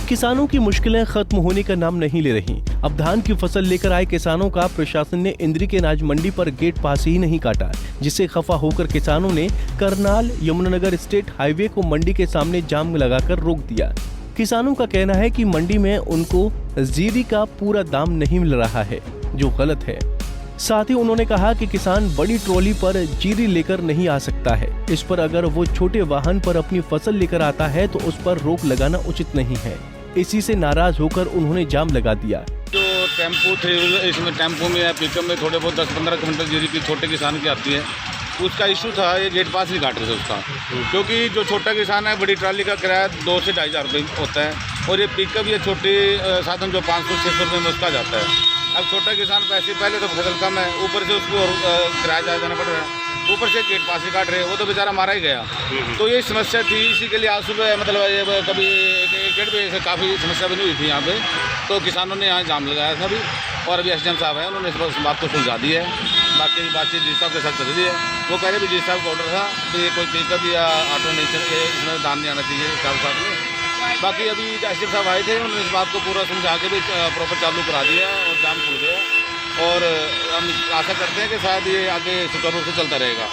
किसानों की मुश्किलें खत्म होने का नाम नहीं ले रही। अब धान की फसल लेकर आए किसानों का प्रशासन ने इंद्री के अनाज मंडी पर गेट पास ही नहीं काटा, जिससे खफा होकर किसानों ने करनाल यमुनानगर स्टेट हाईवे को मंडी के सामने जाम लगाकर रोक दिया। किसानों का कहना है कि मंडी में उनको जीरी का पूरा दाम नहीं मिल रहा है, जो गलत है। साथ ही उन्होंने कहा कि किसान बड़ी ट्रॉली पर जीरी लेकर नहीं आ सकता है। इस पर अगर वो छोटे वाहन पर अपनी फसल लेकर आता है तो उस पर रोक लगाना उचित नहीं है। इसी से नाराज होकर उन्होंने जाम लगा दिया। जो टेम्पो थे, इसमें टेम्पो में या पिकअप में थोड़े बहुत 10-15 क्विंटल जीरी की छोटे किसान की आती है, उसका इशू था ये गेट पास नहीं काट रहे थे उसका, क्योंकि जो छोटा किसान है बड़ी ट्राली का किराया 2 से 2,500 रुपये होता है और ये पिकअप या छोटे साधन जो 500-600 रुपये में उसका जाता है। अब छोटा किसान पैसे पहले तो फसल कम है, ऊपर से उसको किराया ज़्यादा देना पड़ रहा है, ऊपर से गेट पास ही काट रहे हैं, वो तो बेचारा मारा ही गया। तो ये समस्या थी, इसी के लिए आज सुबह मतलब कभी 1-1.5 बजे से काफ़ी समस्या बनी हुई थी यहाँ पे, तो किसानों ने यहाँ जाम लगाया था अभी। और अभी एसडीएम साहब हैं, उन्होंने इस बात को सुलझा दी है। बाकी बातचीत जी साहब के साथ चल रही है। वो कह रहे जी साहब का ऑर्डर था तो ये कोई पिकअप या ऑटो नहीं चल, इसमें दाम नहीं आना चाहिए साथ में। बाकी अभी एसडीएम साहब आए थे, उन्होंने इस बात को पूरा समझा के भी प्रॉपर चालू करा दिया और जाम खुल गया। और हम आशा करते हैं कि शायद ये आगे सुचारू रूप से चलता रहेगा।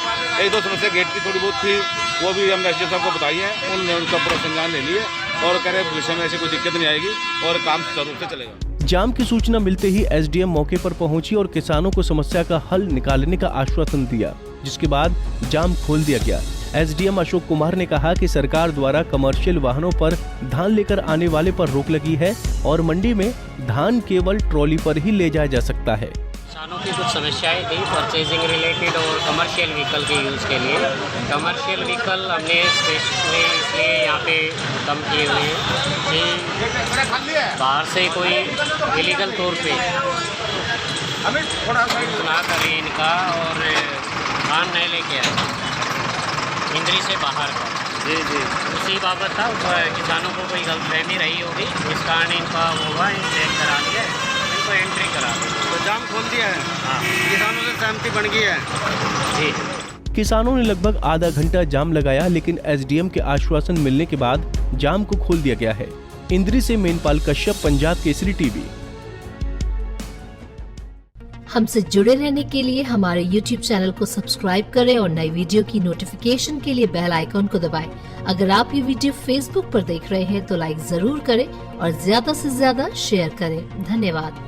1-2 समस्या गेट की थोड़ी बहुत थी, वो भी हमने एसडीएम साहब को बताई है, उन्होंने उनका पूरा संज्ञान ले लिए और कह रहे भविष्य में ऐसी कोई दिक्कत नहीं आएगी और काम सुचारू रूप से चलेगा। जाम की सूचना मिलते ही एसडीएम मौके पर पहुंची और किसानों को समस्या का हल निकालने का आश्वासन दिया, जिसके बाद जाम खोल दिया गया। एसडीएम अशोक कुमार ने कहा कि सरकार द्वारा कमर्शियल वाहनों पर धान लेकर आने वाले पर रोक लगी है और मंडी में धान केवल ट्रॉली पर ही ले जाया जा सकता है। किसानों की कुछ समस्याएं थी परचेजिंग रिलेटेड और कमर्शियल व्हीकल के यूज़ के लिए। कमर्शियल व्हीकल हमने स्पेशली इसलिए यहाँ पे कम किए हुए हैं कि बाहर से कोई इलीगल तौर पे ना करें इनका और धान नहीं लेके आए इंद्री से बाहर का। जी उसी बाबत था, किसानों को कोई गलतफहमी रही होगी, इस कारण इनका हुआ चेक करा लिया, इनको एंट्री करा दी तो जाम खोल दिया है। हाँ, किसानों से सहमति बन गई है। जी किसानों ने लगभग आधा घंटा जाम लगाया, लेकिन एसडीएम के आश्वासन मिलने के बाद जाम को खोल दिया गया है। इंद्री से मेनपाल कश्यप, पंजाब केसरी टीवी। हमसे जुड़े रहने के लिए हमारे YouTube चैनल को सब्सक्राइब करें और नई वीडियो की नोटिफिकेशन के लिए बेल आइकॉन को दबाएं। अगर आप ये वीडियो Facebook पर देख रहे हैं तो लाइक जरूर करें और ज्यादा से ज्यादा शेयर करें। धन्यवाद।